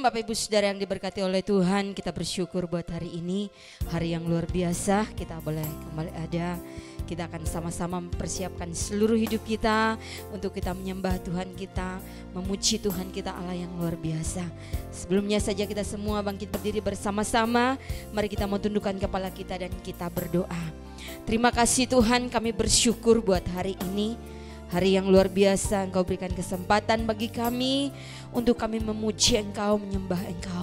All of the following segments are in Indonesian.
Shalom Bapak Ibu Saudara yang diberkati oleh Tuhan. Kita bersyukur buat hari ini, hari yang luar biasa. Kita boleh kembali ada. Kita akan sama-sama mempersiapkan seluruh hidup kita untuk kita menyembah Tuhan kita, memuji Tuhan kita Allah yang luar biasa. Sebelumnya saja kita semua bangkit berdiri bersama-sama. Mari kita mau tundukkan kepala kita dan kita berdoa. Terima kasih Tuhan, kami bersyukur buat hari ini. Hari yang luar biasa, Engkau berikan kesempatan bagi kami untuk kami memuji Engkau, menyembah Engkau.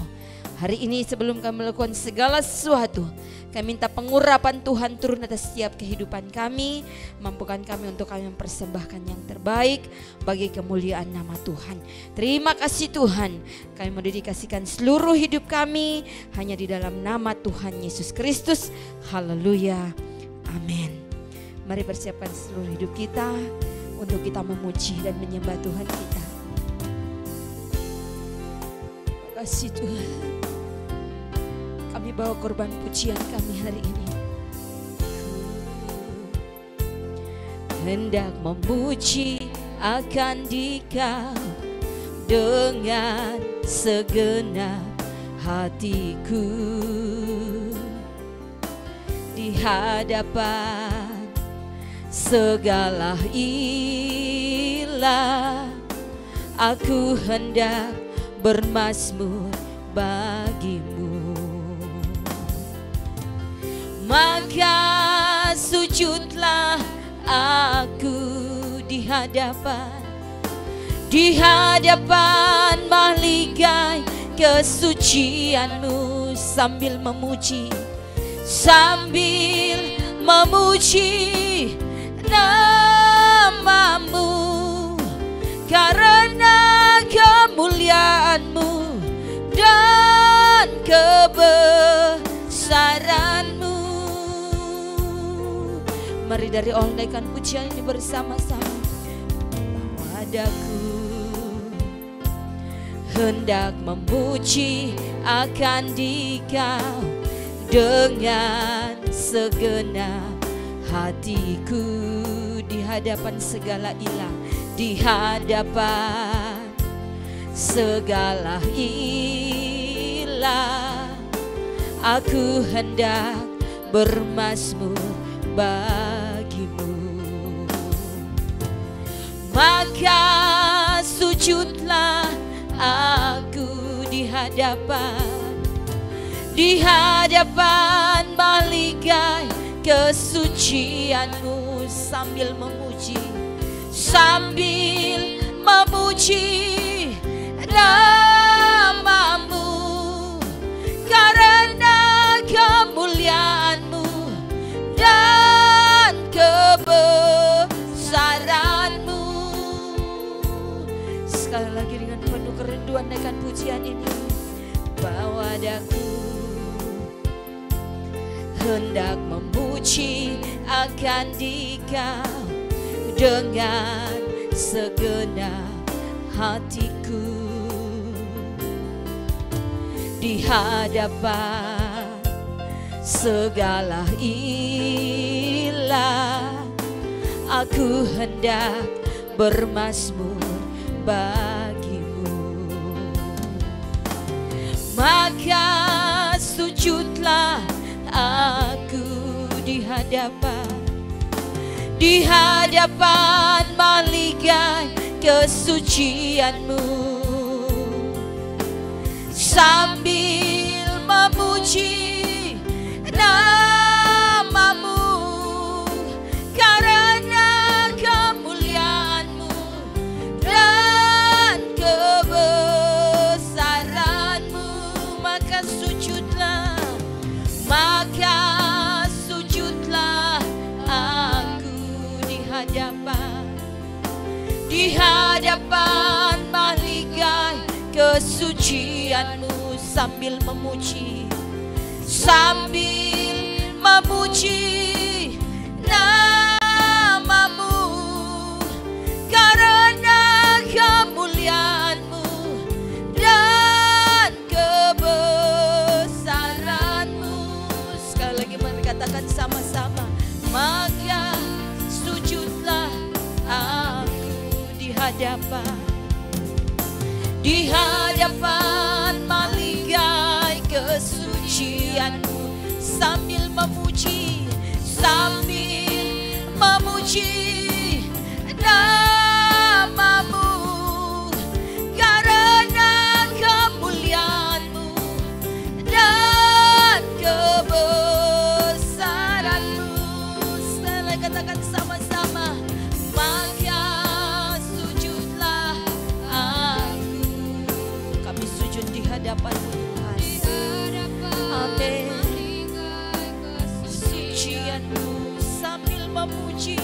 Hari ini sebelum kami melakukan segala sesuatu, kami minta pengurapan Tuhan turun atas setiap kehidupan kami. Mampukan kami untuk kami mempersembahkan yang terbaik bagi kemuliaan nama Tuhan. Terima kasih Tuhan, kami mendedikasikan seluruh hidup kami hanya di dalam nama Tuhan Yesus Kristus. Haleluya, amin. Mari persiapkan seluruh hidup kita untuk kita memuji dan menyembah Tuhan kita. Terima kasih Tuhan. Kami bawa korban pujian kami hari ini. Hendak memuji akan Dikau dengan segenap hatiku, di hadapan segala ilah, aku hendak bermazmur bagimu. Maka sujudlah aku di hadapan mahligai kesucianmu, sambil memuji namamu, karena kemuliaanmu dan kebesaranmu. Mari dari naikkan pujian ini bersama-sama. Padaku hendak memuji akan Dikau dengan segenap hatiku, di hadapan segala ilah, di hadapan segala ilah, aku hendak bermazmur bagimu. Maka sujudlah aku di hadapan mahligai kesucianmu, sambil memuji namamu, karena kemuliaanmu dan kebesaranmu. Sekali lagi dengan penuh kerinduan naikkan pujian ini. Padaku hendak memuji akan Dikau dengan segenap hatiku, di hadapan segala ilah, aku hendak bermazmur bagimu. Maka sujudlah aku di hadapan mahligai kesucianmu, sambil memuji namamu, karena kemuliaanmu dan kebesaranmu. Maka sujudlah aku di hadapan mahligai kesucianmu, sambil memuji namamu, karena kemuliaanmu dan kebesaranmu. Sekali lagi mari katakan sama-sama. Maka sujudlah aku di hadapan sambil memuji namamu, karena kemuliaan-Mu dan kebesaran-Mu. Setelah katakan sama-sama, maka sujudlah aku. Kami sujud di hadapan-Mu Tuhan. Amin. Sucian-Mu sambil memuji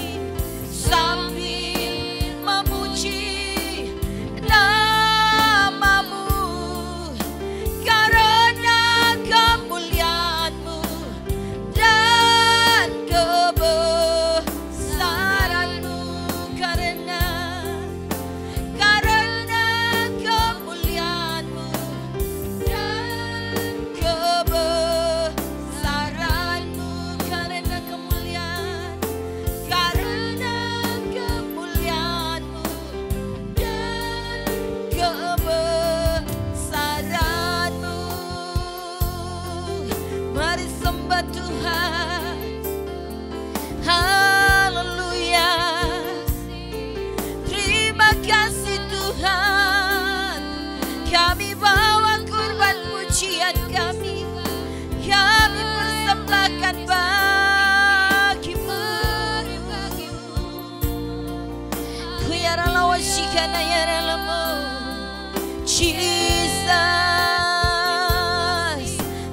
namamu, karena kemuliaan-Mu dan kebesaran-Mu, karena kemuliaan-Mu dan kebesaran-Mu, karena kemuliaan, karena kemuliaan-Mu dan kebesaran-Mu. Mari sembah Tuhan. Haleluya. Terima kasih Tuhan. Kami bawa kurban pujian kami persembahkan bagi-Mu. Kuyara lawashikana yara lamo, Jesus.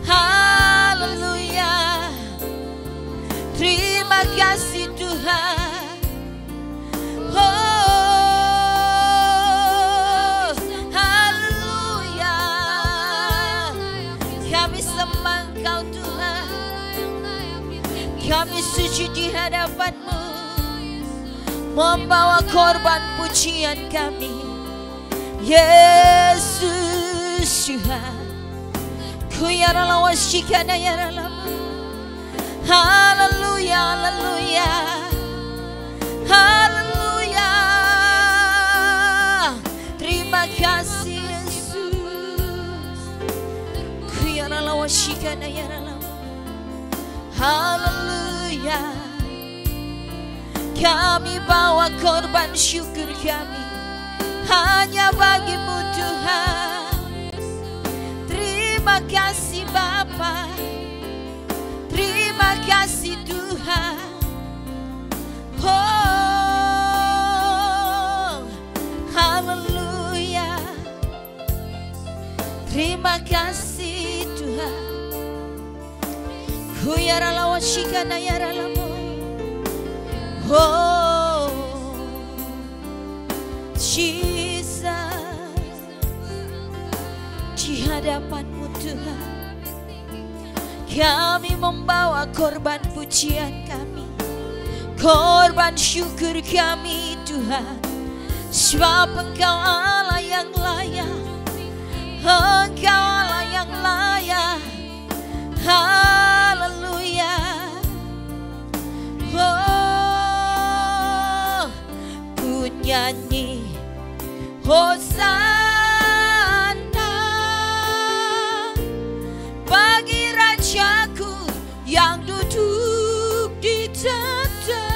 Haleluya. Terima kasih Tuhan. Oh, haleluya. Kami sembah Engkau Tuhan. Kami sujud di hadapan-Mu, membawa korban pujian kami. Yesus Tuhan. Kuyara lawashikana yara lamo. Haleluya, haleluya, haleluya. Terima kasih Yesus. Kuyara lawashikana yara lamo. Haleluya. Kami bawa korban syukur kami hanya bagi-Mu Tuhan. Terima kasih Bapa. Terima kasih Tuhan. Oh, haleluya. Terima kasih Tuhan. Kuyara lawashikana yara lamo. Oh, Jesus. Di hadapan-Mu Tuhan, kami membawa korban pujian kami, korban syukur kami Tuhan. Sebab Engkau Allah yang layak, Engkau Allah yang layak. Haleluya. Oh, ku nyanyi Hosana bagi Rajaku yang duduk di tahta.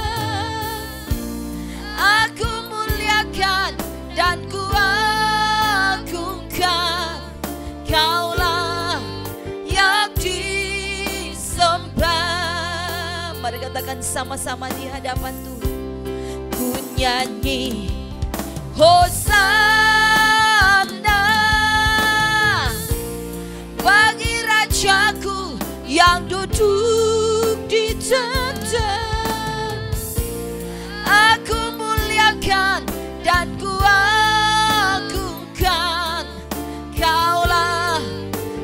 Aku muliakan dan ku agungkan, Kaulah yang disembah. Mari katakan sama-sama di hadapan Tuhan. Ku nyanyi Hosana bagi Rajaku yang duduk di tahta. Aku muliakan dan ku agungkan, Kaulah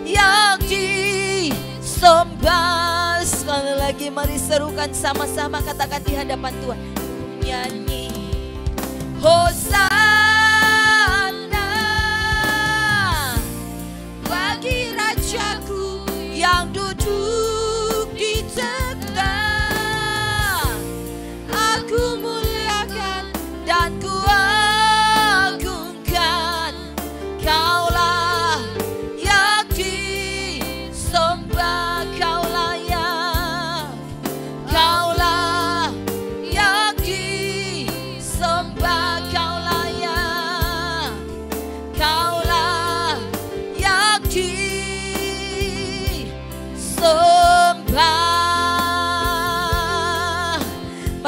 yang disembah. Sekali lagi mari serukan sama-sama, katakan di hadapan Tuhan. Nyanyi Hosana bagi Rajaku yang duduk di tahta. Aku muliakan dan ku agungkan, Kaulah yang disembah, Kaulah yang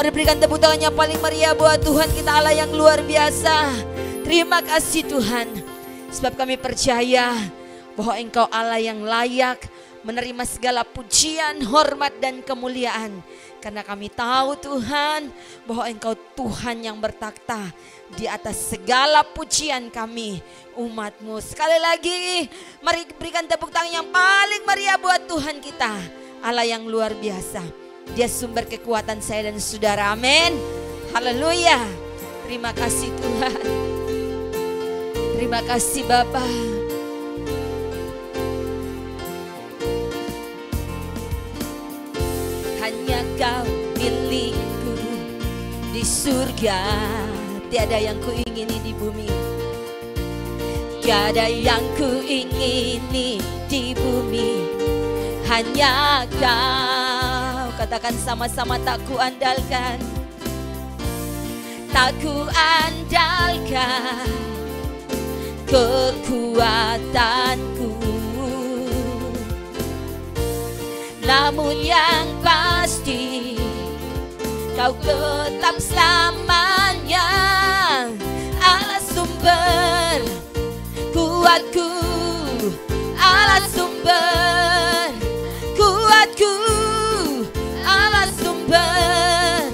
Mari berikan tepuk tangan yang paling meriah buat Tuhan kita, Allah yang luar biasa. Terima kasih Tuhan, sebab kami percaya bahwa Engkau Allah yang layak menerima segala pujian, hormat dan kemuliaan. Karena kami tahu Tuhan bahwa Engkau Tuhan yang bertakhta di atas segala pujian kami umat-Mu. Sekali lagi mari berikan tepuk tangan yang paling meriah buat Tuhan kita, Allah yang luar biasa. Dia sumber kekuatan saya dan saudara. Amin. Haleluya. Terima kasih Tuhan. Terima kasih Bapa. Hanya Kau milikku di surga, tiada yang kuingini di bumi. Tiada yang kuingini di bumi, hanya Kau. Katakan sama-sama, tak kuandalkan, tak kuandalkan kekuatanku, namun yang pasti Kau tetap selamanya Allah sumber kuatku, Allah sumber kuatku, Allah sumber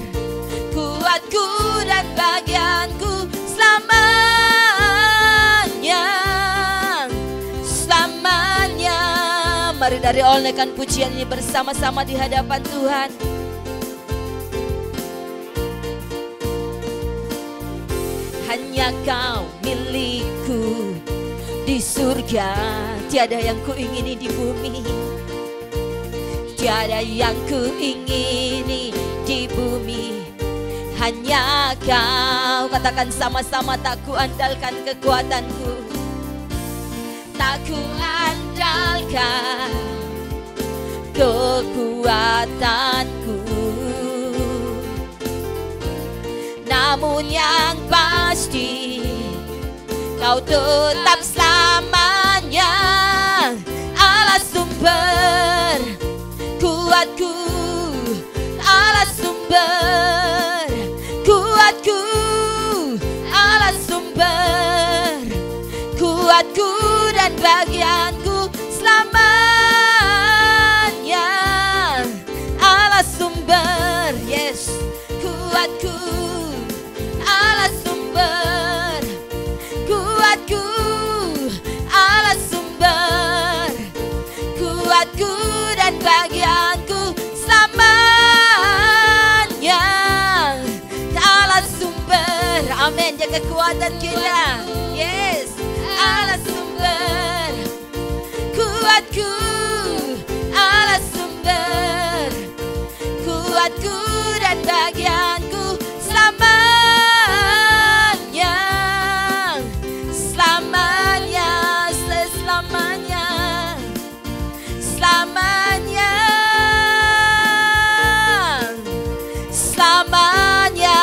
kuatku dan bagianku selamanya, selamanya. Mari dari olehkan pujian ini bersama-sama di hadapan Tuhan. Hanya Kau milikku di surga, tiada yang kuingini di bumi. Tiada yang kuingini di bumi, hanya Kau. Katakan sama-sama, tak kuandalkan kekuatanku, tak kuandalkan kekuatanku, namun yang pasti Kau tetap selamanya Allah sumber kuatku, Allah sumber kuatku, Allah sumber kuatku dan bagianku selamanya, Allah sumber, yes, kuatku, Allah sumber kuatku, Allah sumber kuatku dan bagianku selamanya, Allah sumber. Amin. Jaga kekuatan kita, yes, Allah sumber kuatku, Allah sumber kuatku dan bagianku selamanya, selamanya, selamanya, selamanya, selamanya.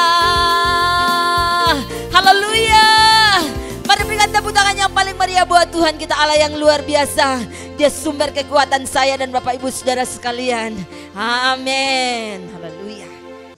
Haleluya. Mari berikan tepuk tangan yang paling meriah buat Tuhan kita, Allah yang luar biasa. Dia sumber kekuatan saya dan Bapak Ibu Saudara sekalian. Amin. Haleluya.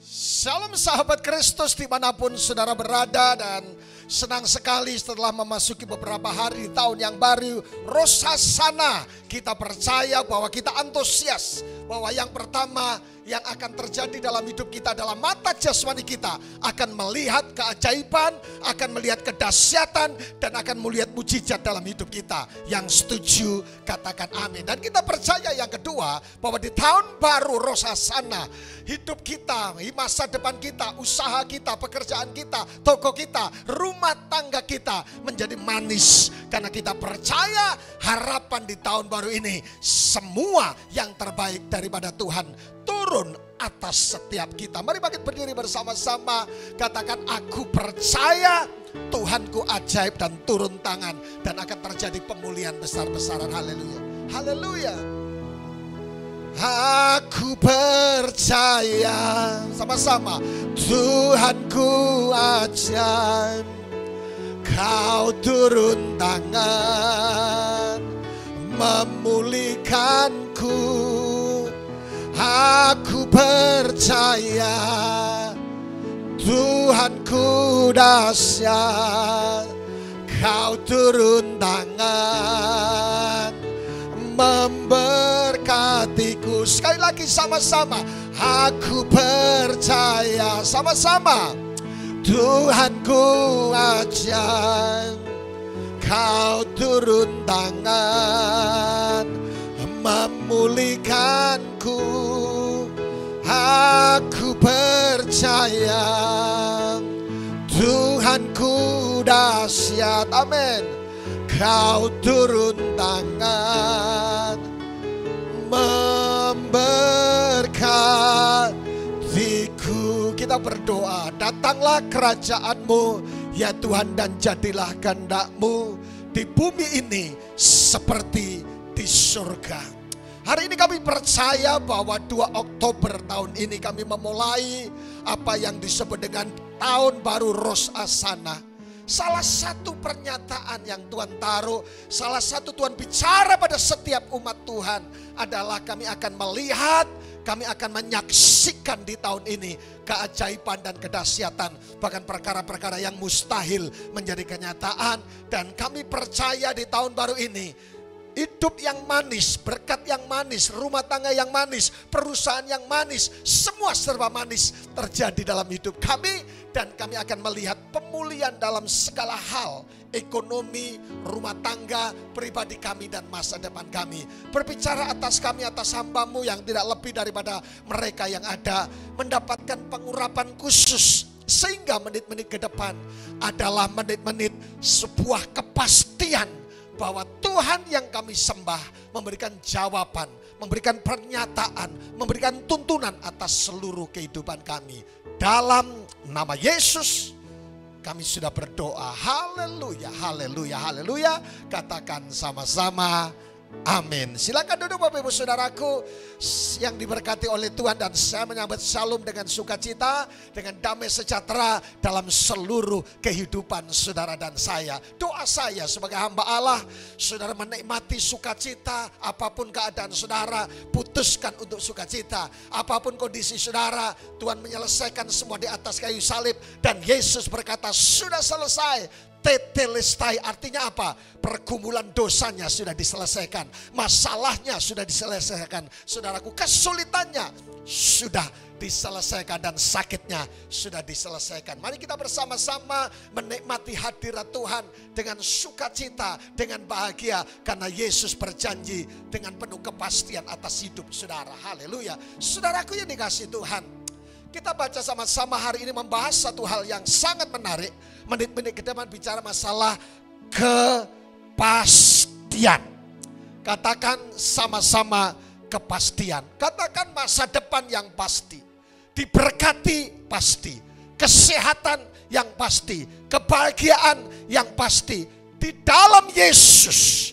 Salam sahabat Kristus dimanapun saudara berada, dan senang sekali setelah memasuki beberapa hari di tahun yang baru Rosh Hashanah, kita percaya bahwa kita antusias bahwa yang pertama yang akan terjadi dalam hidup kita, dalam mata jasmani kita, akan melihat keajaiban, akan melihat kedahsyatan, dan akan melihat mujizat dalam hidup kita. Yang setuju katakan amin. Dan kita percaya yang kedua, bahwa di tahun baru Rosh Hashanah, hidup kita, masa depan kita, usaha kita, pekerjaan kita, toko kita, rumah tangga kita menjadi manis. Karena kita percaya harapan di tahun baru ini, semua yang terbaik daripada Tuhan turun atas setiap kita. Mari bangkit berdiri bersama-sama. Katakan, aku percaya Tuhanku ajaib dan turun tangan, dan akan terjadi pemulihan besar-besaran. Haleluya. Haleluya. Aku percaya, sama-sama, Tuhanku ajaib, Kau turun tangan memulihkanku. Aku percaya Tuhanku dahsyat, Kau turun tangan memberkatiku. Sekali lagi sama-sama, aku percaya sama-sama. Tuhanku ajar, Kau turun tangan memulihkanku. Aku percaya Tuhanku dahsyat, amin. Kau turun tangan memberkatiku. Kita berdoa, datanglah kerajaan-Mu ya Tuhan, dan jadilah kehendak-Mu di bumi ini seperti di surga. Hari ini kami percaya bahwa 2 Oktober tahun ini kami memulai apa yang disebut dengan tahun baru Rosh Hashanah. Salah satu pernyataan yang Tuhan taruh, salah satu Tuhan bicara pada setiap umat Tuhan adalah kami akan melihat, kami akan menyaksikan di tahun ini keajaiban dan kedahsyatan, bahkan perkara-perkara yang mustahil menjadi kenyataan. Dan kami percaya di tahun baru ini hidup yang manis, berkat yang manis, rumah tangga yang manis, perusahaan yang manis, semua serba manis terjadi dalam hidup kami. Dan kami akan melihat pemulihan dalam segala hal, ekonomi, rumah tangga, pribadi kami dan masa depan kami. Berbicara atas kami, atas hamba-Mu yang tidak lebih daripada mereka yang ada, mendapatkan pengurapan khusus. Sehingga menit-menit ke depan adalah menit-menit sebuah kepastian bahwa Tuhan yang kami sembah memberikan jawaban, memberikan pernyataan, memberikan tuntunan atas seluruh kehidupan kami. Dalam nama Yesus kami sudah berdoa. Haleluya, haleluya, haleluya. Katakan sama-sama, amin. Silakan duduk Bapak Ibu Saudaraku yang diberkati oleh Tuhan, dan saya menyambut shalom dengan sukacita, dengan damai sejahtera dalam seluruh kehidupan saudara dan saya. Doa saya sebagai hamba Allah, saudara menikmati sukacita. Apapun keadaan saudara, putuskan untuk sukacita. Apapun kondisi saudara, Tuhan menyelesaikan semua di atas kayu salib. Dan Yesus berkata, sudah selesai. Tetelestai artinya apa? Pergumulan dosanya sudah diselesaikan, masalahnya sudah diselesaikan, saudaraku, kesulitannya sudah diselesaikan, dan sakitnya sudah diselesaikan. Mari kita bersama-sama menikmati hadirat Tuhan dengan sukacita, dengan bahagia, karena Yesus berjanji dengan penuh kepastian atas hidup saudara. Haleluya. Saudaraku yang dikasihi Tuhan, kita baca sama-sama hari ini membahas satu hal yang sangat menarik. Menit-menit ke depan bicara masalah kepastian. Katakan sama-sama kepastian. Katakan masa depan yang pasti. Diberkati pasti. Kesehatan yang pasti. Kebahagiaan yang pasti. Di dalam Yesus,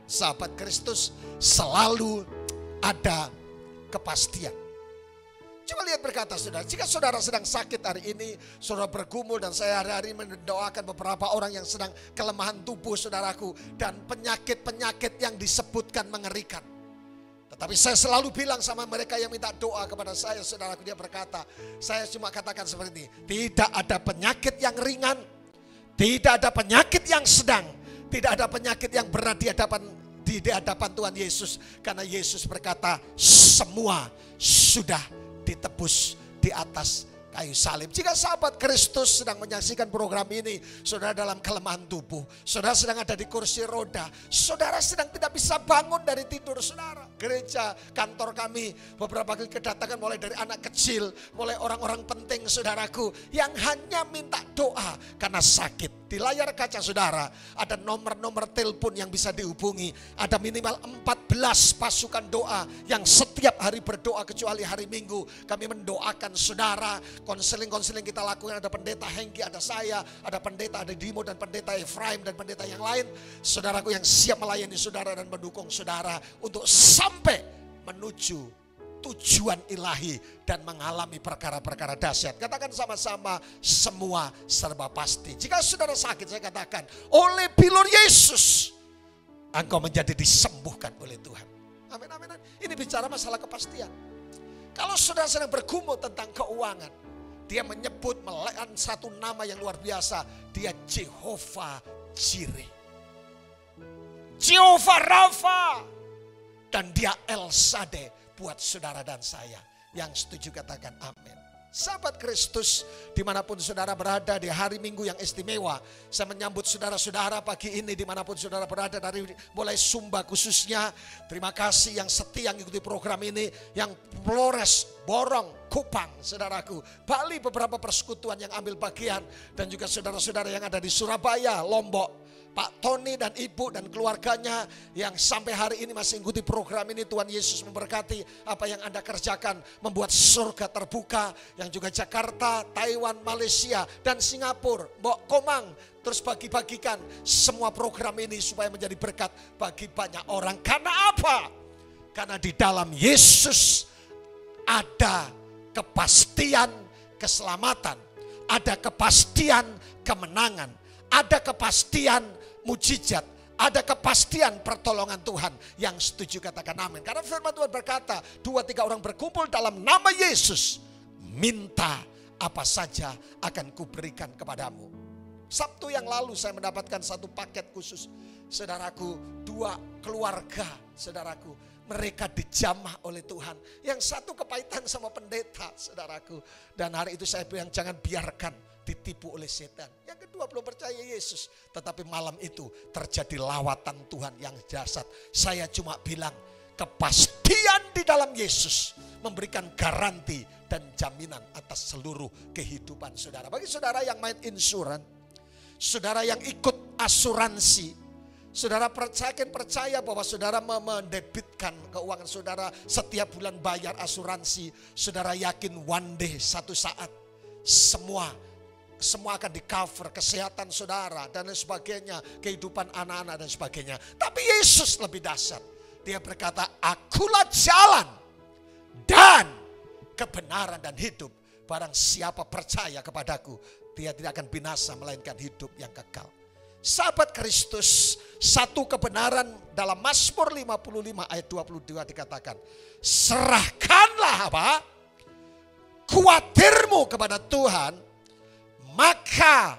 sahabat Kristus, selalu ada kepastian. Coba lihat berkata saudara, jika saudara sedang sakit hari ini, saudara bergumul, dan saya hari-hari mendoakan beberapa orang yang sedang kelemahan tubuh saudaraku, dan penyakit-penyakit yang disebutkan mengerikan. Tetapi saya selalu bilang sama mereka yang minta doa kepada saya, saudaraku, dia berkata, saya cuma katakan seperti ini, tidak ada penyakit yang ringan, tidak ada penyakit yang sedang, tidak ada penyakit yang berat di hadapan Tuhan Yesus. Karena Yesus berkata, semua sudah ditebus di atas kayu salib. Jika sahabat Kristus sedang menyaksikan program ini, saudara dalam kelemahan tubuh, saudara sedang ada di kursi roda, saudara sedang tidak bisa bangun dari tidur saudara. Gereja, kantor kami beberapa kali kedatangan mulai dari anak kecil, mulai orang-orang penting saudaraku yang hanya minta doa karena sakit. Di layar kaca saudara ada nomor-nomor telepon yang bisa dihubungi. Ada minimal 14 pasukan doa yang setiap hari berdoa kecuali hari Minggu. Kami mendoakan saudara. Konseling-konseling kita lakukan, ada pendeta Hengki, ada saya, ada pendeta, ada Dimo, dan pendeta Efraim, dan pendeta yang lain. Saudaraku yang siap melayani saudara dan mendukung saudara untuk sampai menuju tujuan ilahi dan mengalami perkara-perkara dahsyat. Katakan sama-sama, semua serba pasti. Jika saudara sakit, saya katakan, oleh bilur Yesus engkau menjadi disembuhkan oleh Tuhan. Amin, amin. Ini bicara masalah kepastian. Kalau saudara sedang bergumul tentang keuangan, Dia menyebut melekan satu nama yang luar biasa. Dia Jehovah Jireh, Jehovah Rafa, dan dia El Shaddai buat saudara dan saya. Yang setuju katakan amin. Sahabat Kristus, dimanapun saudara berada di hari Minggu yang istimewa, saya menyambut saudara-saudara pagi ini dimanapun saudara berada, dari mulai Sumba khususnya. Terima kasih yang setia mengikuti program ini, yang Flores, Borong, Kupang, saudaraku, Bali beberapa persekutuan yang ambil bagian, dan juga saudara-saudara yang ada di Surabaya, Lombok, Pak Tony dan Ibu dan keluarganya yang sampai hari ini masih mengikuti program ini. Tuhan Yesus memberkati apa yang Anda kerjakan, membuat surga terbuka. Yang juga Jakarta, Taiwan, Malaysia, dan Singapura, Mbok Komang, terus bagi-bagikan semua program ini supaya menjadi berkat bagi banyak orang. Karena apa? Karena di dalam Yesus ada kepastian keselamatan, ada kepastian kemenangan, ada kepastian mujizat, ada kepastian pertolongan Tuhan. Yang setuju katakan amin. Karena firman Tuhan berkata, 2-3 orang berkumpul dalam nama Yesus, minta apa saja akan kuberikan kepadamu. Sabtu yang lalu saya mendapatkan satu paket khusus, saudaraku, 2 keluarga, saudaraku, mereka dijamah oleh Tuhan. Yang satu kepahitan sama pendeta, saudaraku. Dan hari itu saya bilang jangan biarkan ditipu oleh setan. Yang kedua belum percaya Yesus. Tetapi malam itu terjadi lawatan Tuhan yang dahsyat. Saya cuma bilang kepastian di dalam Yesus memberikan garansi dan jaminan atas seluruh kehidupan saudara. Bagi saudara yang main insuran, saudara yang ikut asuransi, saudara percaya bahwa saudara mendebitkan keuangan saudara setiap bulan bayar asuransi. Saudara yakin one day, satu saat semua akan di cover, kesehatan saudara dan lain sebagainya, kehidupan anak-anak dan sebagainya. Tapi Yesus lebih dahsyat. Dia berkata, akulah jalan dan kebenaran dan hidup. Barang siapa percaya kepadaku, dia tidak akan binasa melainkan hidup yang kekal. Sahabat Kristus, satu kebenaran dalam Mazmur 55 ayat 22 dikatakan, serahkanlah apa? Kuatirmu kepada Tuhan, maka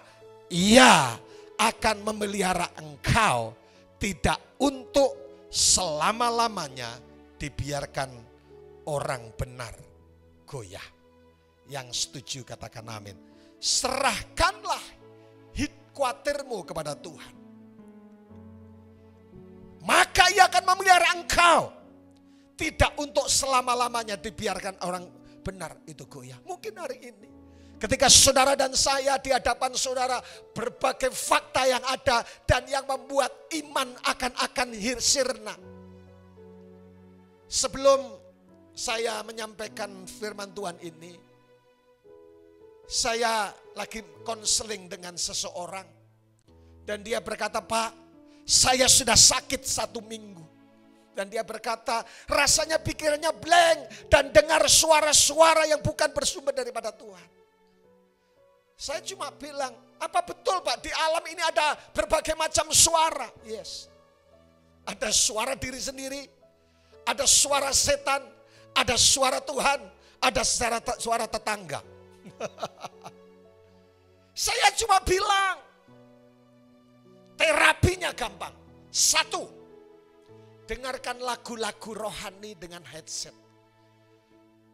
Ia akan memelihara engkau, tidak untuk selama-lamanya dibiarkan orang benar goyah. Yang setuju katakan amin. Serahkanlah kuatirmu kepada Tuhan, maka Ia akan memelihara engkau, tidak untuk selama-lamanya dibiarkan orang benar itu goyah. Mungkin hari ini ketika saudara dan saya di hadapan saudara, berbagai fakta yang ada dan yang membuat iman akan sirna. Sebelum saya menyampaikan firman Tuhan ini, saya lagi konseling dengan seseorang. Dan dia berkata, Pak, saya sudah sakit 1 minggu. Dan dia berkata, rasanya pikirannya blank dan dengar suara-suara yang bukan bersumber daripada Tuhan. Saya cuma bilang, apa betul Pak, di alam ini ada berbagai macam suara? Yes. Ada suara diri sendiri, ada suara setan, ada suara Tuhan, ada suara tetangga. Saya cuma bilang, terapinya gampang. 1, dengarkan lagu-lagu rohani dengan headset.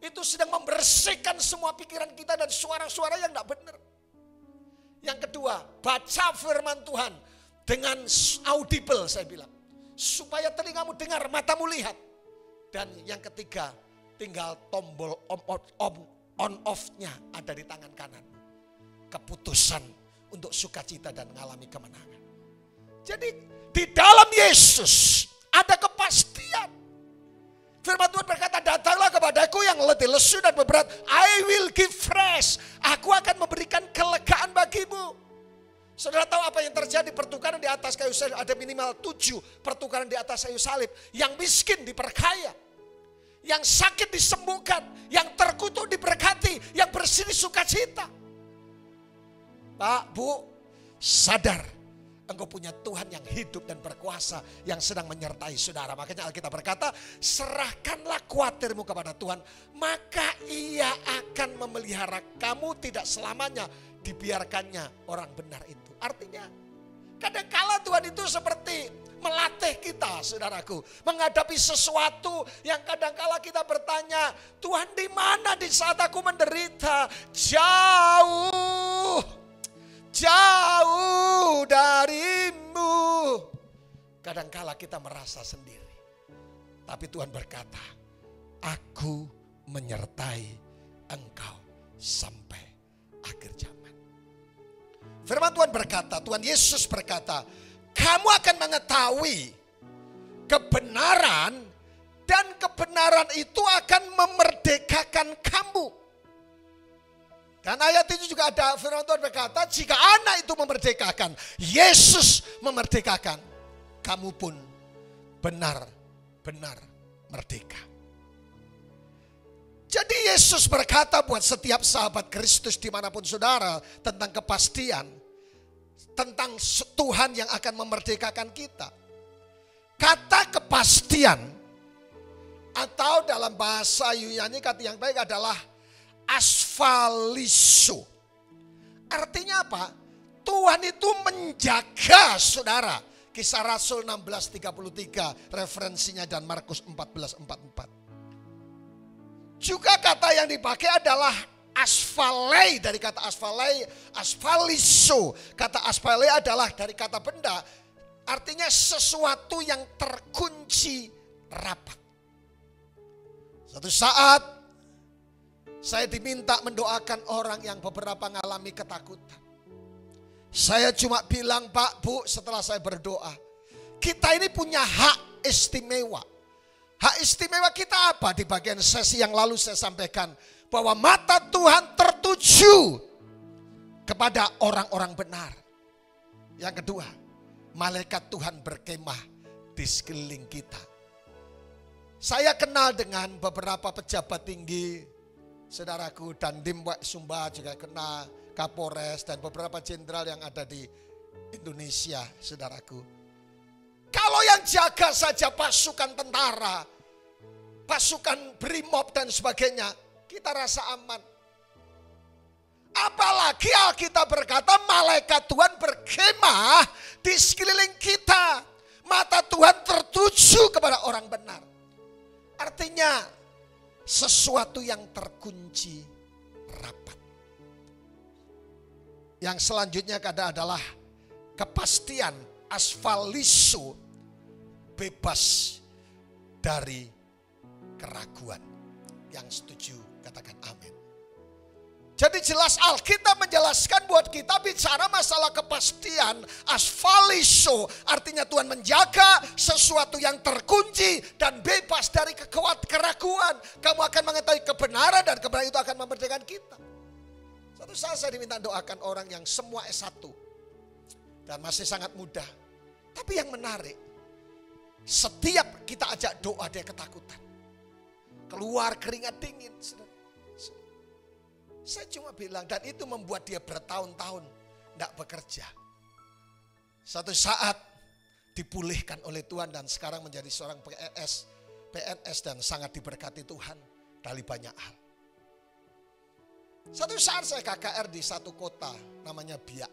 Itu sedang membersihkan semua pikiran kita dan suara-suara yang tidak benar. Yang kedua, baca firman Tuhan dengan audible, saya bilang. Supaya telingamu dengar, matamu lihat. Dan yang ketiga, tinggal tombol on off-nya ada di tangan kanan. Keputusan untuk sukacita dan mengalami kemenangan. Jadi di dalam Yesus ada kepastian. Firman Tuhan berkata, datanglah kepadaku yang letih, lesu dan berat, I will give fresh. Aku akan memberikan kelegaan bagimu. Saudara tahu apa yang terjadi? Pertukaran di atas kayu salib, ada minimal 7 pertukaran di atas kayu salib. Yang miskin diperkaya, yang sakit disembuhkan, yang terkutuk diberkati, yang bersedih sukacita. Pak, Bu, sadar Engkau punya Tuhan yang hidup dan berkuasa yang sedang menyertai saudara. Makanya Alkitab berkata, serahkanlah khawatirmu kepada Tuhan, maka Ia akan memelihara kamu, tidak selamanya dibiarkannya orang benar itu. Artinya, kadangkala Tuhan itu seperti melatih kita, saudaraku, menghadapi sesuatu yang kadangkala kita bertanya, Tuhan di mana di saat aku menderita? Jauh darimu. Kadangkala kita merasa sendiri. Tapi Tuhan berkata, aku menyertai engkau sampai akhir zaman. Firman Tuhan berkata, Tuhan Yesus berkata, kamu akan mengetahui kebenaran dan kebenaran itu akan memerdekakan kamu. Dan ayat itu juga ada firman Tuhan berkata, jika anak itu memerdekakan, Yesus memerdekakan, kamu pun benar-benar merdeka. Jadi Yesus berkata buat setiap sahabat Kristus dimanapun saudara tentang kepastian, tentang Tuhan yang akan memerdekakan kita. Kata kepastian atau dalam bahasa Yunani kata yang baik adalah asfaliso. Artinya apa? Tuhan itu menjaga saudara. Kisah Rasul 16:33 referensinya dan Markus 14:44. Juga kata yang dipakai adalah asfalei, dari kata asfalei, asfaliso. Kata asfalei adalah dari kata benda, artinya sesuatu yang terkunci rapat. Suatu saat saya diminta mendoakan orang yang beberapa mengalami ketakutan. Saya cuma bilang, Pak, Bu, setelah saya berdoa, kita ini punya hak istimewa. Hak istimewa kita apa? Di bagian sesi yang lalu saya sampaikan bahwa mata Tuhan tertuju kepada orang-orang benar. Yang kedua, malaikat Tuhan berkemah di sekeliling kita. Saya kenal dengan beberapa pejabat tinggi, saudaraku, dan Dimwak Sumba juga kenal, Kapolres dan beberapa jenderal yang ada di Indonesia, saudaraku. Kalau yang jaga saja pasukan tentara, pasukan brimob dan sebagainya, kita rasa aman. Apalagi Alkitab berkata malaikat Tuhan berkemah di sekeliling kita. Mata Tuhan tertuju kepada orang benar. Artinya sesuatu yang terkunci rapat. Yang selanjutnya adalah kepastian asfaliso, bebas dari keraguan. Yang setuju katakan amin. Jadi jelas Alkitab menjelaskan buat kita bicara masalah kepastian asfaliso. Artinya Tuhan menjaga sesuatu yang terkunci dan bebas dari keraguan. Kamu akan mengetahui kebenaran dan kebenaran itu akan memerdekakan kita. Suatu saat saya diminta doakan orang yang semua S1 dan masih sangat muda. Tapi yang menarik, setiap kita ajak doa dia ketakutan. Keluar keringat dingin. Saya cuma bilang, dan itu membuat dia bertahun-tahun tidak bekerja. Satu saat dipulihkan oleh Tuhan dan sekarang menjadi seorang PNS dan sangat diberkati Tuhan dari banyak hal. Satu saat saya KKR di satu kota namanya Biak.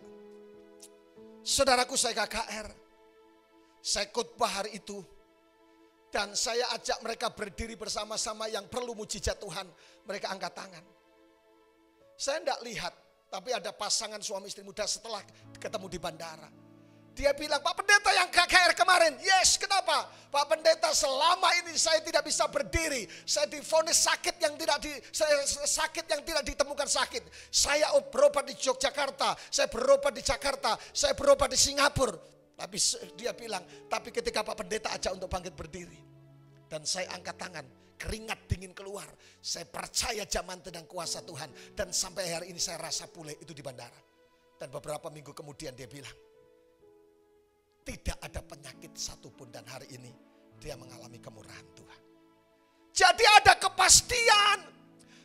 Saudaraku, saya KKR. Saya khotbah hari itu. Dan saya ajak mereka berdiri bersama-sama yang perlu mujizat Tuhan. Mereka angkat tangan. Saya tidak lihat, tapi ada pasangan suami istri muda setelah ketemu di bandara. Dia bilang, Pak Pendeta yang KKR kemarin. Yes, kenapa? Pak Pendeta, selama ini saya tidak bisa berdiri. Saya divonis sakit yang tidak ditemukan sakit. Saya berobat di Yogyakarta, saya berobat di Jakarta, saya berobat di Singapura. Tapi dia bilang, tapi ketika Pak Pendeta ajak untuk bangkit berdiri. Dan saya angkat tangan, keringat dingin keluar. Saya percaya zaman dan kuasa Tuhan. Dan sampai hari ini saya rasa pulih itu di bandara. Dan beberapa minggu kemudian dia bilang, tidak ada penyakit satupun dan hari ini dia mengalami kemurahan Tuhan. Jadi ada kepastian.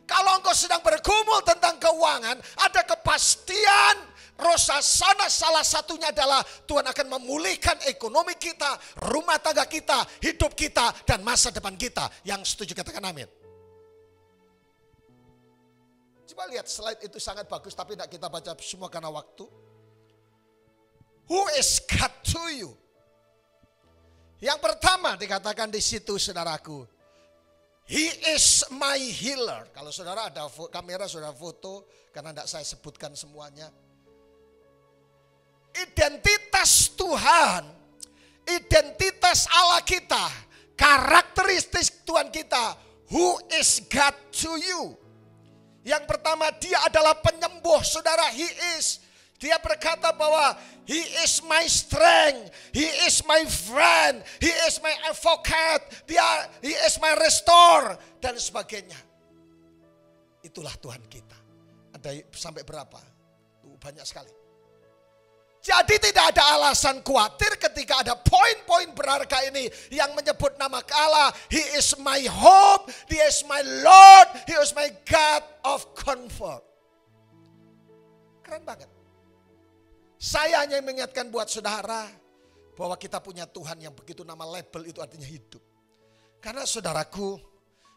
Kalau engkau sedang bergumul tentang keuangan, ada kepastian Roh Hasana salah satunya adalah Tuhan akan memulihkan ekonomi kita, rumah tangga kita, hidup kita, dan masa depan kita. Yang setuju katakan amin. Coba lihat slide itu sangat bagus, tapi tidak kita baca semua karena waktu. Who is God to you? Yang pertama dikatakan di situ saudaraku, He is my healer. Kalau saudara ada kamera, saudara foto, karena tidak saya sebutkan semuanya. Identitas Tuhan, identitas Allah kita, karakteristik Tuhan kita. Who is God to you? Yang pertama, dia adalah penyembuh, saudara. He is. Dia berkata bahwa He is my strength, He is my friend, He is my advocate, He is my restore, dan sebagainya. Itulah Tuhan kita. Ada sampai berapa? Banyak sekali. Jadi tidak ada alasan khawatir ketika ada poin-poin berharga ini yang menyebut nama Allah. He is my hope, He is my Lord, He is my God of comfort. Keren banget. Saya hanya mengingatkan buat saudara bahwa kita punya Tuhan yang begitu nama label itu artinya hidup. Karena saudaraku,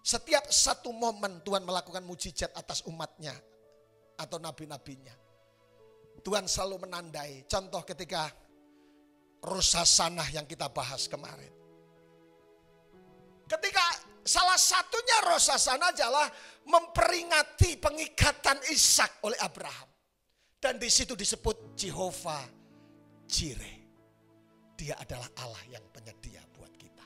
setiap satu momen Tuhan melakukan mujizat atas umatnya atau nabi-nabinya. Tuhan selalu menandai. Contoh ketika Roh Hasana yang kita bahas kemarin. Ketika salah satunya Roh Hasana adalah memperingati pengikatan Ishak oleh Abraham. Dan di situ disebut Jehovah Jireh. Dia adalah Allah yang penyedia buat kita.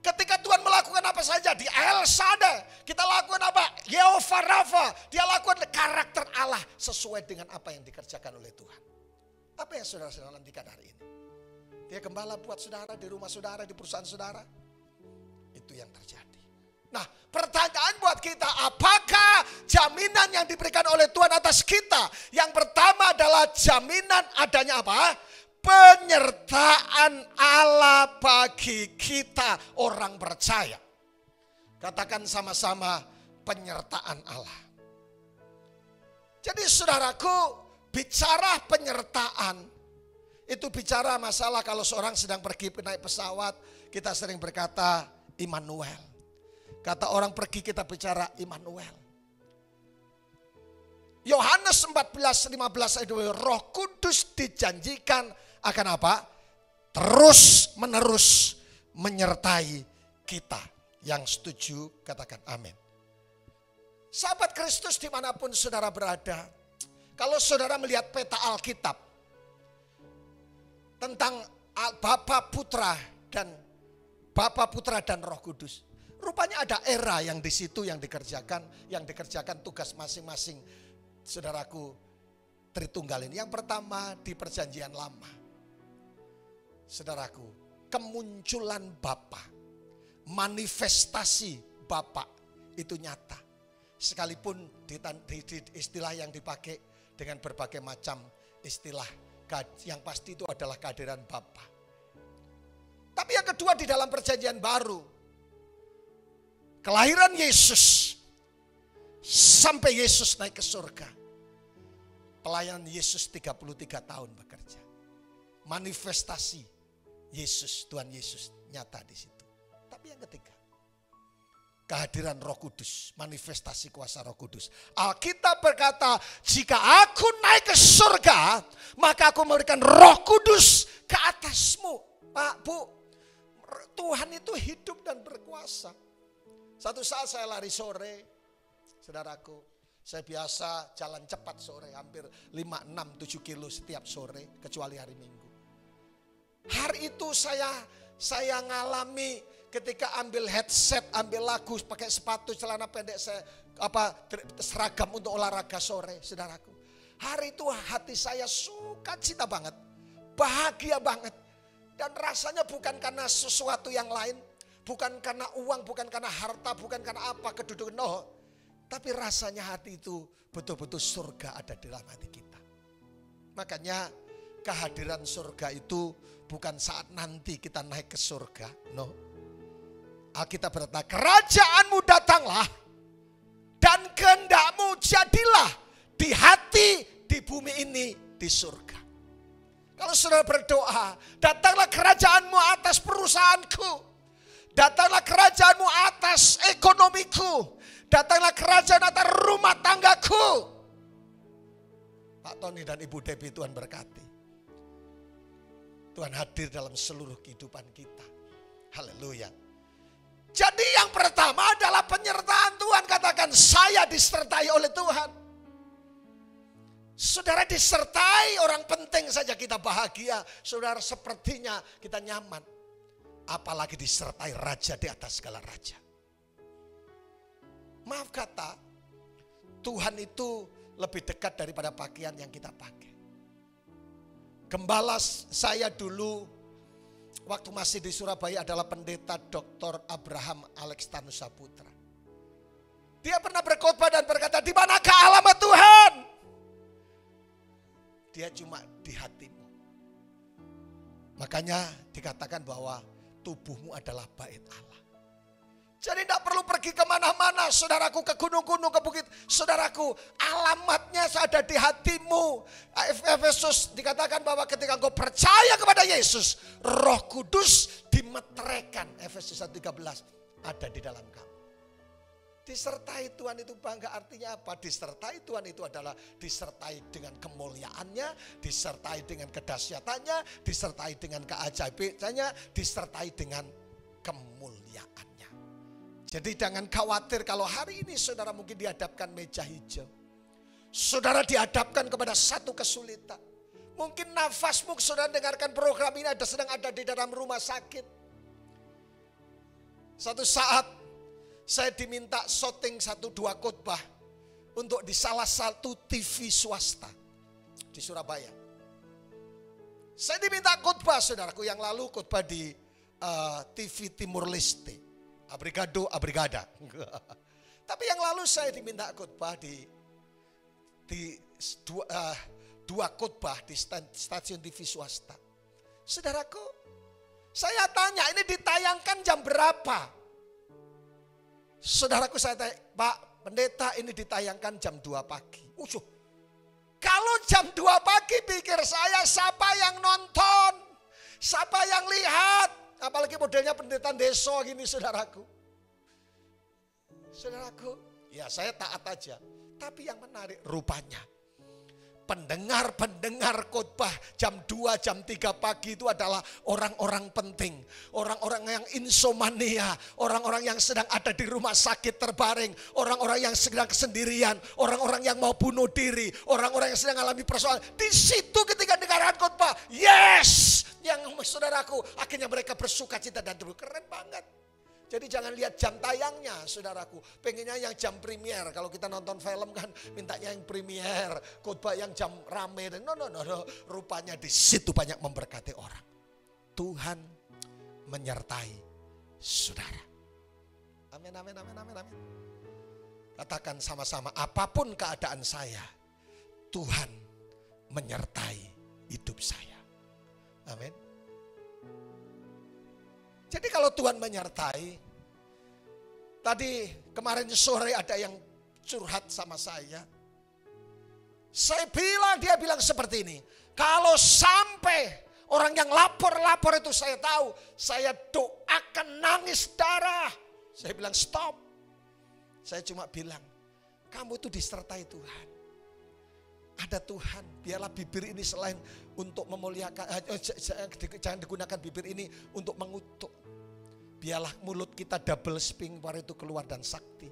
Ketika Tuhan melakukan apa saja di El Shaddai, kita lakukan apa? Jehovah Rafa, dia lakukan karakter Allah sesuai dengan apa yang dikerjakan oleh Tuhan. Apa yang saudara-saudara nantikan hari ini? Dia gembala buat saudara, di rumah saudara, di perusahaan saudara. Itu yang terjadi. Nah, pertanyaan buat kita, apakah jaminan yang diberikan oleh Tuhan atas kita? Yang pertama adalah jaminan adanya apa? Penyertaan Allah bagi kita orang percaya. Katakan sama-sama, penyertaan Allah. Jadi saudaraku, bicara penyertaan, itu bicara masalah kalau seorang sedang pergi naik pesawat, kita sering berkata Immanuel. Kata orang pergi kita bicara Immanuel. Yohanes 14:15 ayat 2, Roh Kudus dijanjikan akan apa? Terus menerus menyertai kita. Yang setuju katakan amin. Sahabat Kristus dimanapun saudara berada, kalau saudara melihat peta Alkitab tentang Bapa, Putra dan Roh Kudus, rupanya ada era yang di situ yang dikerjakan tugas masing-masing saudaraku Tritunggal ini. Yang pertama di Perjanjian Lama, saudaraku, kemunculan Bapa, manifestasi Bapa itu nyata. Sekalipun di istilah yang dipakai dengan berbagai macam istilah, yang pasti itu adalah kehadiran Bapa. Tapi yang kedua di dalam Perjanjian Baru, kelahiran Yesus sampai Yesus naik ke surga. Pelayanan Yesus 33 tahun bekerja. Manifestasi Yesus, Tuhan Yesus nyata di situ. Tapi yang ketiga, kehadiran Roh Kudus, manifestasi kuasa Roh Kudus. Alkitab berkata, jika aku naik ke surga, maka aku memberikan Roh Kudus ke atasmu. Pak, Bu, Tuhan itu hidup dan berkuasa. Satu saat saya lari sore, saudaraku, saya biasa jalan cepat sore, hampir 5, 6, 7 kilo setiap sore, kecuali hari Minggu. Hari itu saya ngalami ketika ambil headset, ambil lagu, pakai sepatu, celana pendek, seragam untuk olahraga sore, saudaraku. Hari itu hati saya sukacita banget, bahagia banget. Dan rasanya bukan karena sesuatu yang lain, bukan karena uang, bukan karena harta, bukan karena apa, kedudukan, no. Tapi rasanya hati itu betul-betul surga ada di dalam hati kita. Makanya kehadiran surga itu bukan saat nanti kita naik ke surga, no. Alkitab berkata, kerajaanmu datanglah Dan kehendakmu jadilah di hati, di bumi ini, di surga. Kalau saudara berdoa, datanglah kerajaanmu atas perusahaanku. Datanglah kerajaanmu atas ekonomiku. Datanglah kerajaan atas rumah tanggaku. Pak Tony dan Ibu Debbie, Tuhan berkati. Tuhan hadir dalam seluruh kehidupan kita. Haleluya. Jadi yang pertama adalah penyertaan Tuhan. Katakan, saya disertai oleh Tuhan. Saudara, disertai orang penting saja kita bahagia. Saudara, sepertinya kita nyaman. Apalagi disertai raja di atas segala raja. Maaf kata, Tuhan itu lebih dekat daripada pakaian yang kita pakai. Gembala saya dulu waktu masih di Surabaya adalah pendeta Dr. Abraham Alex Tanusaputra. Dia pernah berkhotbah dan berkata, di manakah alamat Tuhan? Dia cuma di hatimu. Makanya dikatakan bahwa tubuhmu adalah bait Allah. Jadi tidak perlu pergi kemana-mana, saudaraku, ke gunung-gunung, ke bukit. Saudaraku, alamatnya ada di hatimu. Efesus dikatakan bahwa ketika engkau percaya kepada Yesus, Roh Kudus dimeteraikan. Efesus 1:13 ada di dalam kamu. Disertai Tuhan itu bangga, artinya apa? Disertai Tuhan itu adalah disertai dengan kemuliaannya, disertai dengan kedahsyatannya, disertai dengan keajaibannya, disertai dengan kemuliaannya. Jadi jangan khawatir kalau hari ini saudara mungkin dihadapkan meja hijau. Saudara dihadapkan kepada satu kesulitan. Mungkin nafasmu saudara dengarkan program ini sedang ada di dalam rumah sakit. Satu saat saya diminta syuting 1-2 khotbah untuk di salah satu TV swasta di Surabaya. Saya diminta khotbah, saudaraku, yang lalu khotbah di TV Timur Leste, Abrigada. Tapi yang lalu saya diminta khotbah di dua khotbah di stasiun TV swasta. Saudaraku, saya tanya, ini ditayangkan jam berapa? Saudaraku, saya tanya, Pak Pendeta, ini ditayangkan jam 2 pagi. Kalau jam 2 pagi pikir saya, siapa yang nonton? Siapa yang lihat? Apalagi modelnya pendeta desa gini, saudaraku. Saudaraku, ya saya taat aja. Tapi yang menarik rupanya, pendengar khotbah jam 2, jam 3 pagi itu adalah orang-orang penting. Orang-orang yang insomnia, orang-orang yang sedang ada di rumah sakit terbaring, orang-orang yang sedang kesendirian, orang-orang yang mau bunuh diri, orang-orang yang sedang mengalami persoalan. Di situ ketika dengarkan khotbah, yes! Yang saudaraku, akhirnya mereka bersuka cita dan keren banget. Jadi jangan lihat jam tayangnya, saudaraku. Pengennya yang jam premier. Kalau kita nonton film kan mintanya yang premier. Khotbah yang jam rame. No. Rupanya di situ banyak memberkati orang. Tuhan menyertai saudara. Amin. Katakan sama-sama, apapun keadaan saya, Tuhan menyertai hidup saya. Amin. Jadi kalau Tuhan menyertai, tadi kemarin sore ada yang curhat sama saya. Dia bilang seperti ini, kalau sampai orang yang lapor itu saya tahu, saya doakan nangis darah. Saya bilang stop. Saya cuma bilang, kamu itu disertai Tuhan. Ada Tuhan, biarlah bibir ini selain untuk memuliakan, jangan digunakan bibir ini untuk mengutuk. Biarlah mulut kita double speaking para itu keluar dan sakti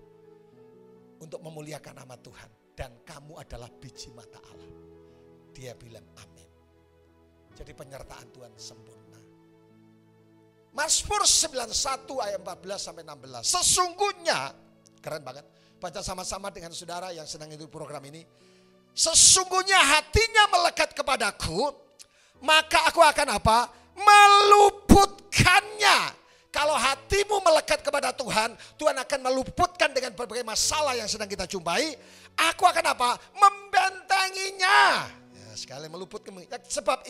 untuk memuliakan nama Tuhan. Dan kamu adalah biji mata Allah. Dia bilang amin. Jadi penyertaan Tuhan sempurna. Mazmur 91 ayat 14-16. Sesungguhnya, keren banget. Baca sama-sama dengan saudara yang sedang itu program ini. Sesungguhnya hatinya melekat kepadaku, maka aku akan apa? Meluputkannya. Kalau hatimu melekat kepada Tuhan, Tuhan akan meluputkan dengan berbagai masalah yang sedang kita jumpai. Aku akan apa? Membentenginya. Ya, sekali meluputkan. Sebab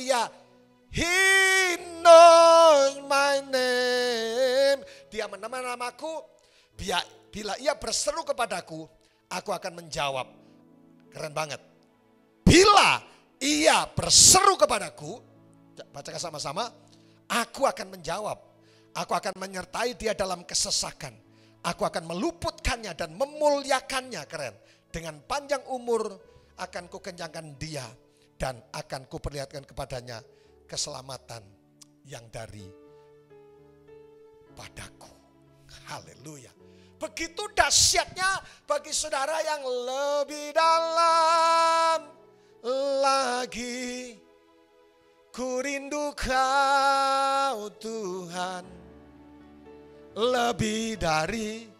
He knows my name. Dia mengenal namaku. Bila ia berseru kepadaku, aku akan menjawab. Keren banget. Bila ia berseru kepadaku, bacakan sama-sama, aku akan menjawab. Aku akan menyertai dia dalam kesesakan. Aku akan meluputkannya dan memuliakannya. Keren. Dengan panjang umur akan kukenyangkan dia dan akan kuperlihatkan kepadanya keselamatan yang dari padaku. Haleluya. Begitu dahsyatnya bagi saudara yang lebih dalam lagi. Ku rindu Kau Tuhan, lebih dari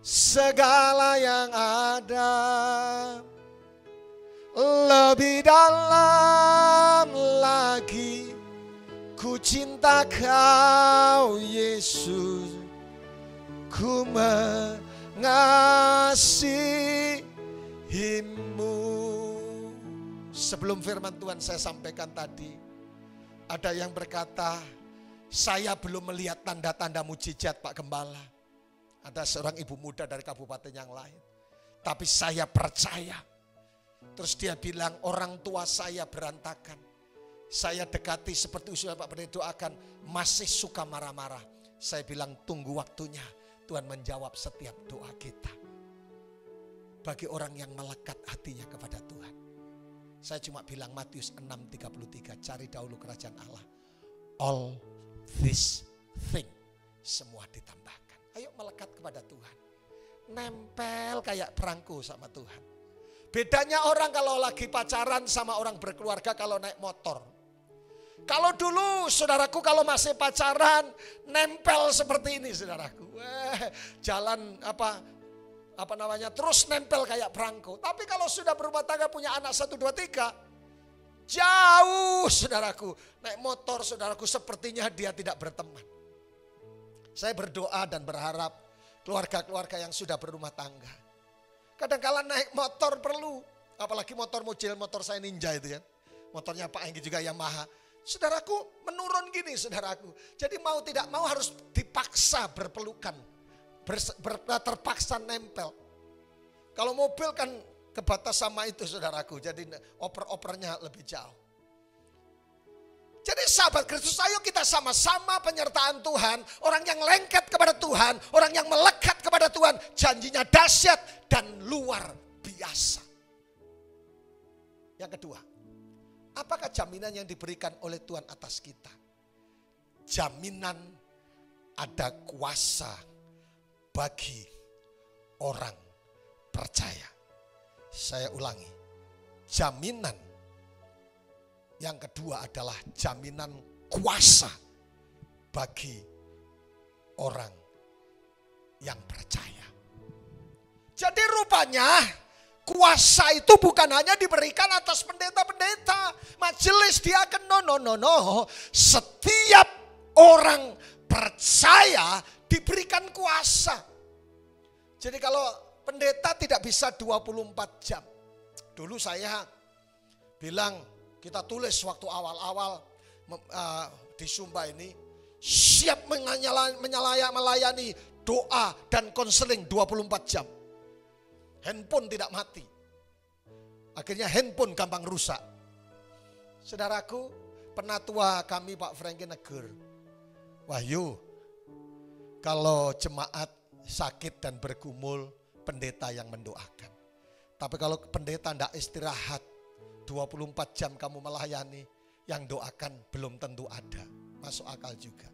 segala yang ada. Lebih dalam lagi, ku cinta Kau Yesus, ku mengasihimu. Sebelum firman Tuhan saya sampaikan tadi, ada yang berkata, saya belum melihat tanda-tanda mujizat Pak Gembala. Ada seorang ibu muda dari kabupaten yang lain. Tapi saya percaya. Terus dia bilang, orang tua saya berantakan. Saya dekati seperti usia Pak Pendeta doakan, masih suka marah-marah. Saya bilang, tunggu waktunya. Tuhan menjawab setiap doa kita. Bagi orang yang melekat hatinya kepada Tuhan. Saya cuma bilang Matius 6:33, cari dahulu kerajaan Allah. All this thing, semua ditambahkan. Ayo melekat kepada Tuhan. Nempel kayak perangko sama Tuhan. Bedanya orang kalau lagi pacaran sama orang berkeluarga kalau naik motor. Kalau dulu saudaraku kalau masih pacaran nempel seperti ini saudaraku. Jalan apa namanya terus nempel kayak perangko. Tapi kalau sudah berumah tangga punya anak 1, 2, 3. Jauh saudaraku. Naik motor saudaraku sepertinya dia tidak berteman. Saya berdoa dan berharap keluarga-keluarga yang sudah berumah tangga. Kadang-kala naik motor perlu. Apalagi motor Mojel, motor saya Ninja itu ya. Motornya Pak Enggi juga Yamaha. Saudaraku menurun gini saudaraku. Jadi mau tidak mau harus dipaksa berpelukan. Terpaksa nempel. Kalau mobil kan kebatas sama itu saudaraku. Jadi oper-opernya lebih jauh. Jadi sahabat Kristus, ayo kita sama-sama penyertaan Tuhan. Orang yang lengket kepada Tuhan, orang yang melekat kepada Tuhan, janjinya dahsyat dan luar biasa. Yang kedua, apakah jaminan yang diberikan oleh Tuhan atas kita? Jaminan ada kuasa bagi orang percaya. Saya ulangi, jaminan yang kedua adalah jaminan kuasa bagi orang yang percaya. Jadi rupanya kuasa itu bukan hanya diberikan atas pendeta-pendeta, majelis diaken, no. Setiap orang percaya diberikan kuasa. Jadi kalau pendeta tidak bisa 24 jam. Dulu saya bilang, kita tulis waktu awal-awal di Sumba ini, siap melayani doa dan konseling 24 jam. Handphone tidak mati. Akhirnya handphone gampang rusak. Saudaraku, penatua kami Pak Franky negur, Wahyu, kalau jemaat sakit dan bergumul, pendeta yang mendoakan. Tapi kalau pendeta tidak istirahat, 24 jam kamu melayani, yang doakan belum tentu ada. Masuk akal juga.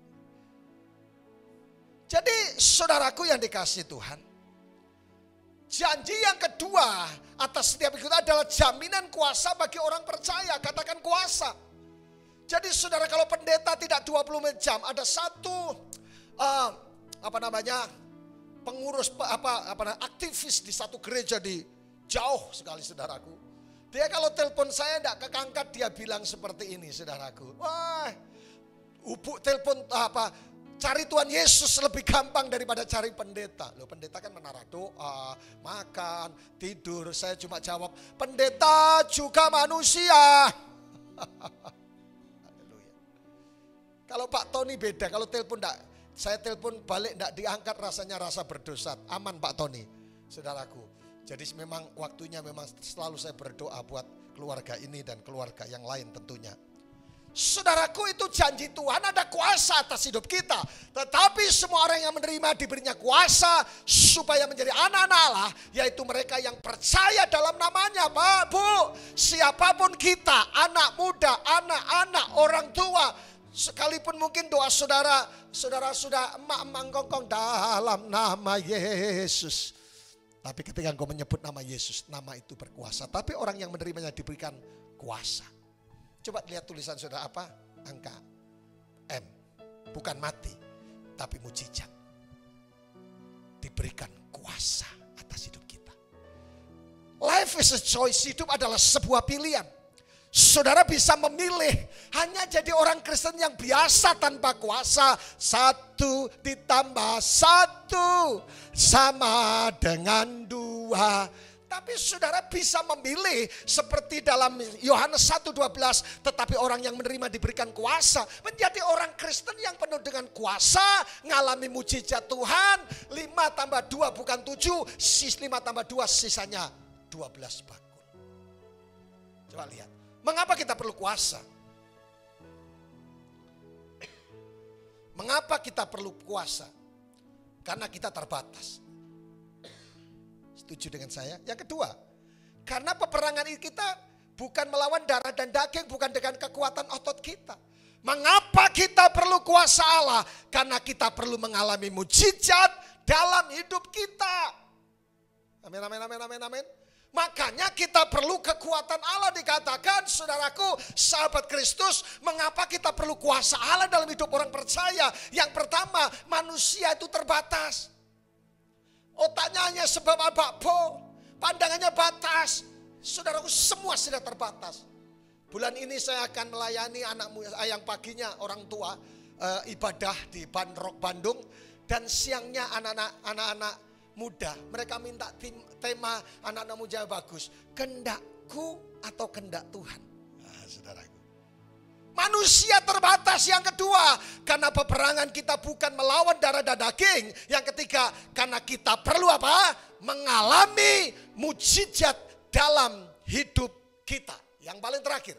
Jadi saudaraku yang dikasihi Tuhan, janji yang kedua atas setiap itu adalah jaminan kuasa bagi orang percaya. Katakan kuasa. Jadi saudara, kalau pendeta tidak 24 jam, ada satu pengurus aktivis di satu gereja di jauh sekali saudaraku. Dia kalau telepon saya tidak kekangkat, dia bilang seperti ini saudaraku. Wah, telepon cari Tuhan Yesus lebih gampang daripada cari pendeta. Loh, pendeta kan menara doa, makan, tidur. Saya cuma jawab, pendeta juga manusia. Haleluya. Kalau Pak Tony beda, kalau telepon saya telepon balik tidak diangkat, rasanya rasa berdosa. Aman Pak Tony, saudaraku. Jadi memang waktunya memang selalu saya berdoa buat keluarga ini dan keluarga yang lain tentunya. Saudaraku, itu janji Tuhan, ada kuasa atas hidup kita. Tetapi semua orang yang menerima diberinya kuasa supaya menjadi anak-anak Allah, yaitu mereka yang percaya dalam namanya. Pak, Bu, siapapun kita, anak muda, anak-anak, orang tua, sekalipun mungkin doa saudara sudah emak-emak ngongkong dalam nama Yesus. Tapi ketika engkau menyebut nama Yesus, nama itu berkuasa. Tapi orang yang menerimanya diberikan kuasa. Coba lihat tulisan saudara apa? Angka M. Bukan mati, tapi mujizat. Diberikan kuasa atas hidup kita. Life is a choice. Hidup adalah sebuah pilihan. Saudara bisa memilih hanya jadi orang Kristen yang biasa tanpa kuasa. 1 ditambah 1 sama dengan 2. Tapi saudara bisa memilih seperti dalam Yohanes 1:12, tetapi orang yang menerima diberikan kuasa menjadi orang Kristen yang penuh dengan kuasa, ngalami mujizat Tuhan. 5 tambah 2 bukan 7, 5 tambah 2 sisanya 12 bakul. Coba lihat, mengapa kita perlu kuasa? Mengapa kita perlu kuasa? Karena kita terbatas. Setuju dengan saya? Yang kedua, karena peperangan ini kita bukan melawan darah dan daging, bukan dengan kekuatan otot kita. Mengapa kita perlu kuasa Allah? Karena kita perlu mengalami mujizat dalam hidup kita. Amin, amin, amin, amin, amin. Makanya kita perlu kekuatan Allah. Dikatakan, saudaraku, sahabat Kristus, mengapa kita perlu kuasa Allah dalam hidup orang percaya? Yang pertama, manusia itu terbatas. Otaknya hanya sebab bakpo, pandangannya batas. Saudaraku, semua sudah terbatas. Bulan ini saya akan melayani anakmu yang paginya orang tua ibadah di Bandrok Bandung, dan siangnya anak-anak muda. Mereka minta tema anak-anak muda bagus, kehendakku atau kehendak Tuhan. Nah, saudaraku, manusia terbatas. Yang kedua, karena peperangan kita bukan melawan darah dan daging. Yang ketiga, karena kita perlu apa? Mengalami mujizat dalam hidup kita. Yang paling terakhir,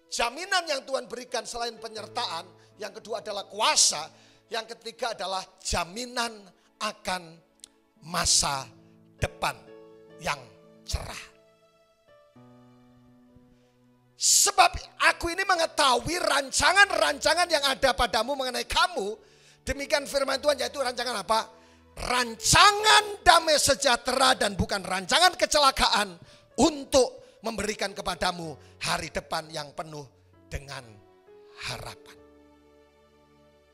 jaminan yang Tuhan berikan selain penyertaan, yang kedua adalah kuasa, yang ketiga adalah jaminan akan masa depan yang cerah. Sebab aku ini mengetahui rancangan-rancangan yang ada padamu mengenai kamu. Demikian firman Tuhan, yaitu rancangan apa? Rancangan damai sejahtera dan bukan rancangan kecelakaan, untuk memberikan kepadamu hari depan yang penuh dengan harapan.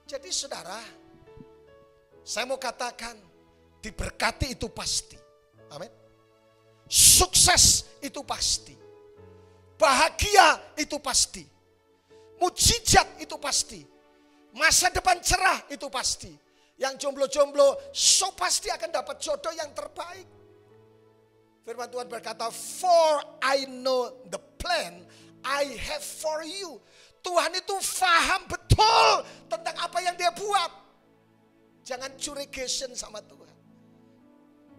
Jadi saudara, saya mau katakan, diberkati itu pasti. Amin. Sukses itu pasti. Bahagia itu pasti. Mujizat itu pasti. Masa depan cerah itu pasti. Yang jomblo-jomblo so pasti akan dapat jodoh yang terbaik. Firman Tuhan berkata, for I know the plan I have for you. Tuhan itu faham betul tentang apa yang dia buat. Jangan curigation sama Tuhan.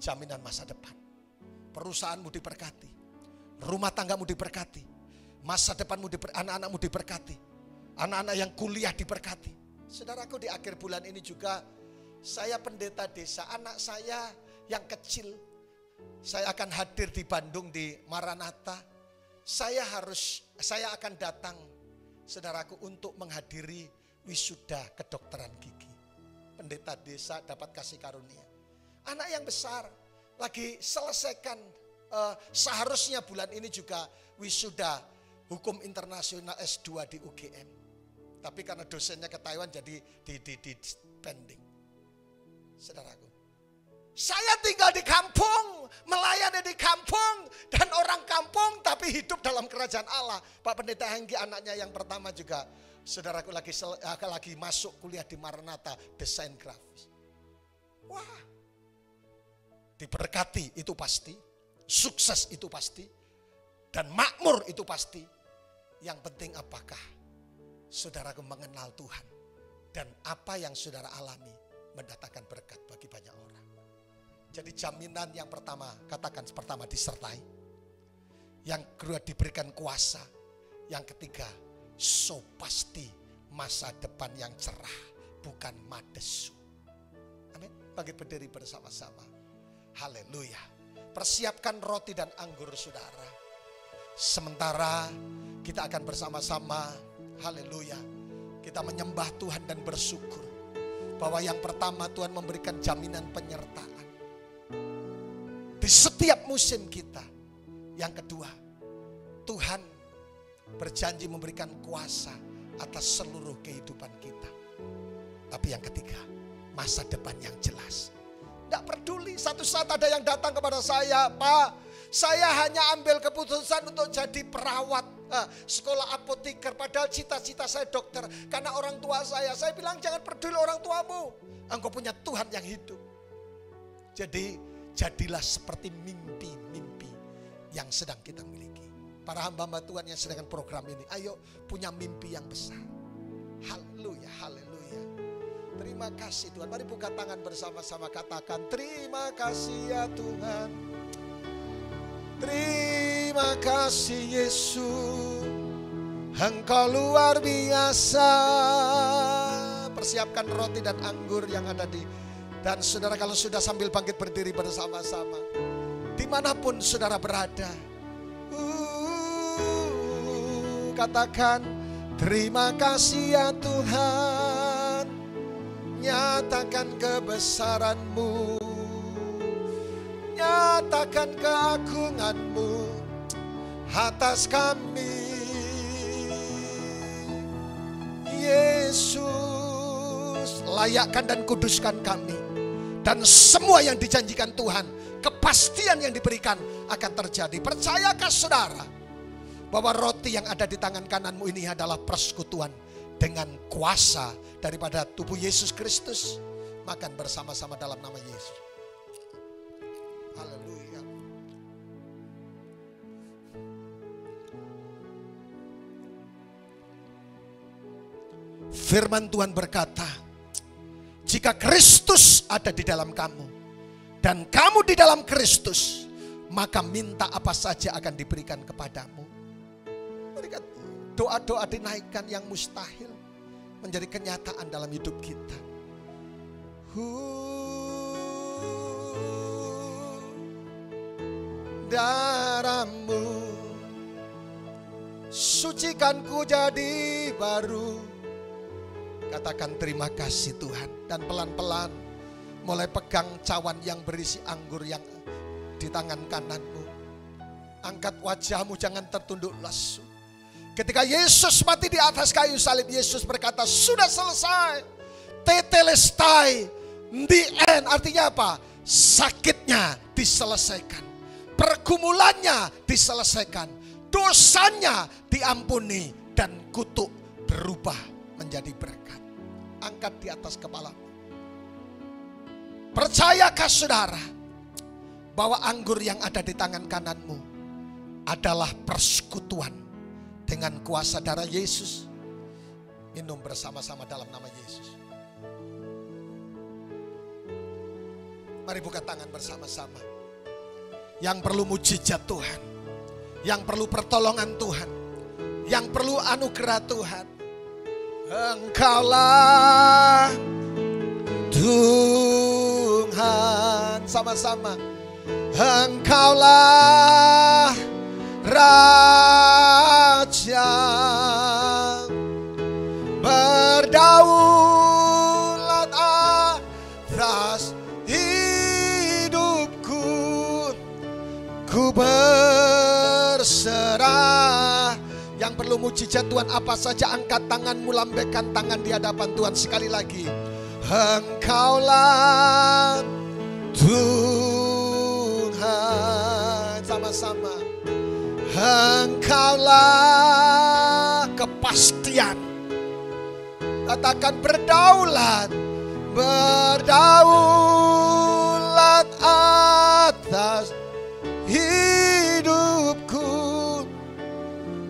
Jaminan masa depan. Perusahaanmu diberkati. Rumah tanggamu diberkati. Masa depanmu anak-anakmu diberkati. Anak-anak yang kuliah diberkati. Saudaraku, di akhir bulan ini juga saya pendeta desa. Anak saya yang kecil, saya akan hadir di Bandung di Maranatha. Saya akan datang, saudaraku, untuk menghadiri wisuda kedokteran gigi. Pendeta desa dapat kasih karunia. Anak yang besar lagi selesaikan, seharusnya bulan ini juga wisuda hukum internasional S2 di UGM. Tapi karena dosennya ke Taiwan jadi di pending. Saudaraku, saya tinggal di kampung, melayani di kampung, dan orang kampung tapi hidup dalam kerajaan Allah. Pak Pendeta Hengki, anaknya yang pertama juga, saudaraku, lagi masuk kuliah di Maranatha, desain grafis. Wah, diberkati itu pasti, sukses itu pasti, dan makmur itu pasti. Yang penting apakah saudaraku mengenal Tuhan, dan apa yang saudara alami mendatangkan berkat bagi banyak orang. Jadi jaminan yang pertama, katakan pertama disertai. Yang kedua diberikan kuasa. Yang ketiga, so pasti masa depan yang cerah, bukan madesu. Amin. Bangkit berdiri bersama-sama. Haleluya. Persiapkan roti dan anggur saudara. Sementara kita akan bersama-sama, haleluya, kita menyembah Tuhan dan bersyukur bahwa yang pertama Tuhan memberikan jaminan penyertaan di setiap musim kita. Yang kedua, Tuhan berjanji memberikan kuasa atas seluruh kehidupan kita. Tapi yang ketiga, masa depan yang jelas. Tidak peduli, satu saat ada yang datang kepada saya, Pak, saya hanya ambil keputusan untuk jadi perawat, sekolah apoteker, padahal cita-cita saya dokter. Karena orang tua saya bilang jangan peduli orang tuamu, engkau punya Tuhan yang hidup. Jadi jadilah seperti mimpi-mimpi yang sedang kita miliki. Para hamba-hamba Tuhan yang sedang program ini, ayo punya mimpi yang besar. Haleluya, haleluya. Terima kasih Tuhan. Mari buka tangan bersama-sama, katakan terima kasih ya Tuhan. Terima kasih Yesus, Engkau luar biasa. Persiapkan roti dan anggur yang ada di. Dan saudara kalau sudah sambil bangkit berdiri bersama-sama, dimanapun saudara berada, katakan terima kasih ya Tuhan. Nyatakan kebesaran-Mu, nyatakan keagungan-Mu atas kami. Yesus, layakkan dan kuduskan kami. Dan semua yang dijanjikan Tuhan, kepastian yang diberikan akan terjadi. Percayakah saudara bahwa roti yang ada di tangan kananmu ini adalah persekutuan dengan kuasa daripada tubuh Yesus Kristus? Makan bersama-sama dalam nama Yesus. Haleluya. Firman Tuhan berkata, jika Kristus ada di dalam kamu dan kamu di dalam Kristus, maka minta apa saja akan diberikan kepadamu. Doa-doa dinaikkan yang mustahil menjadi kenyataan dalam hidup kita. Darahmu sucikan ku jadi baru. Katakan terima kasih Tuhan. Dan pelan-pelan mulai pegang cawan yang berisi anggur yang di tangan kananmu. Angkat wajahmu, jangan tertunduk lesu. Ketika Yesus mati di atas kayu salib, Yesus berkata sudah selesai. Tetelestai, the end. Artinya apa? Sakitnya diselesaikan, pergumulannya diselesaikan, dosanya diampuni, dan kutuk berubah menjadi berkat. Angkat di atas kepalamu. Percayakah saudara bahwa anggur yang ada di tangan kananmu adalah persekutuan dengan kuasa darah Yesus? Minum bersama-sama dalam nama Yesus. Mari buka tangan bersama-sama. Yang perlu mujizat Tuhan, yang perlu pertolongan Tuhan, yang perlu anugerah Tuhan, Engkaulah Tuhan. Sama-sama. Engkaulah Raja, berdaulat atas hidupku. Ku berserah. Yang perlu mujizat Tuhan apa saja, angkat tanganmu, lambaikan tangan di hadapan Tuhan sekali lagi. Engkaulah Tuhan. Sama-sama. Engkaulah kepastian. Katakan berdaulat, berdaulat atas hidupku.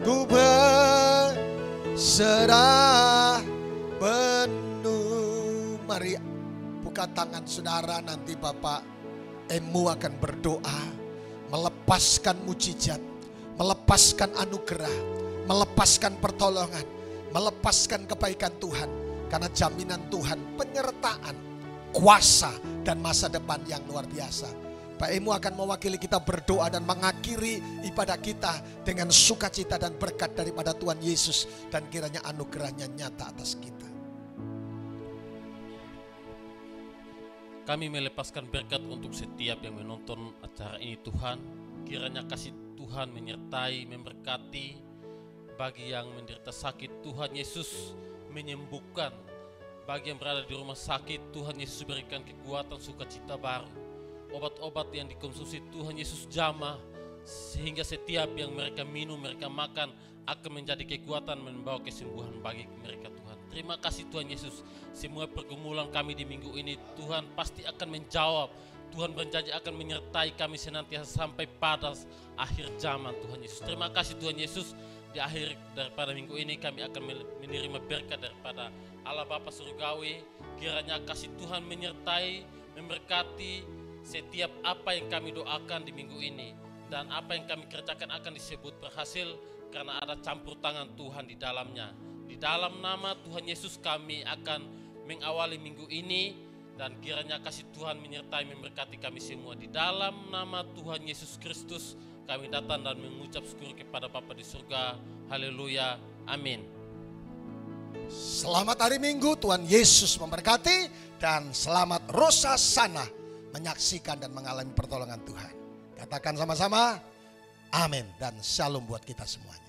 Ku berserah penuh. Mari buka tangan saudara, nanti Bapak Emu akan berdoa, melepaskan mujizat, melepaskan anugerah, melepaskan pertolongan, melepaskan kebaikan Tuhan. Karena jaminan Tuhan, penyertaan, kuasa, dan masa depan yang luar biasa. Pak Emu akan mewakili kita berdoa dan mengakhiri ibadah kita dengan sukacita dan berkat daripada Tuhan Yesus. Dan kiranya anugerahnya nyata atas kita. Kami melepaskan berkat untuk setiap yang menonton acara ini Tuhan. Kiranya kasih Tuhan menyertai, memberkati. Bagi yang menderita sakit, Tuhan Yesus menyembuhkan. Bagi yang berada di rumah sakit, Tuhan Yesus berikan kekuatan, sukacita baru. Obat-obat yang dikonsumsi Tuhan Yesus jamah, sehingga setiap yang mereka minum, mereka makan akan menjadi kekuatan, membawa kesembuhan bagi mereka Tuhan. Terima kasih Tuhan Yesus. Semua pergumulan kami di minggu ini Tuhan pasti akan menjawab. Tuhan berjanji akan menyertai kami senantiasa sampai pada akhir zaman Tuhan Yesus. Terima kasih Tuhan Yesus. Di akhir daripada minggu ini kami akan menerima berkat daripada Allah Bapa Surgawi. Kiranya kasih Tuhan menyertai, memberkati setiap apa yang kami doakan di minggu ini. Dan apa yang kami kerjakan akan disebut berhasil karena ada campur tangan Tuhan di dalamnya. Di dalam nama Tuhan Yesus kami akan mengawali minggu ini. Dan kiranya kasih Tuhan menyertai, memberkati kami semua. Di dalam nama Tuhan Yesus Kristus kami datang dan mengucap syukur kepada Bapa di surga. Haleluya. Amin. Selamat hari Minggu, Tuhan Yesus memberkati. Dan selamat Rosasana, menyaksikan dan mengalami pertolongan Tuhan. Katakan sama-sama, amin dan shalom buat kita semuanya.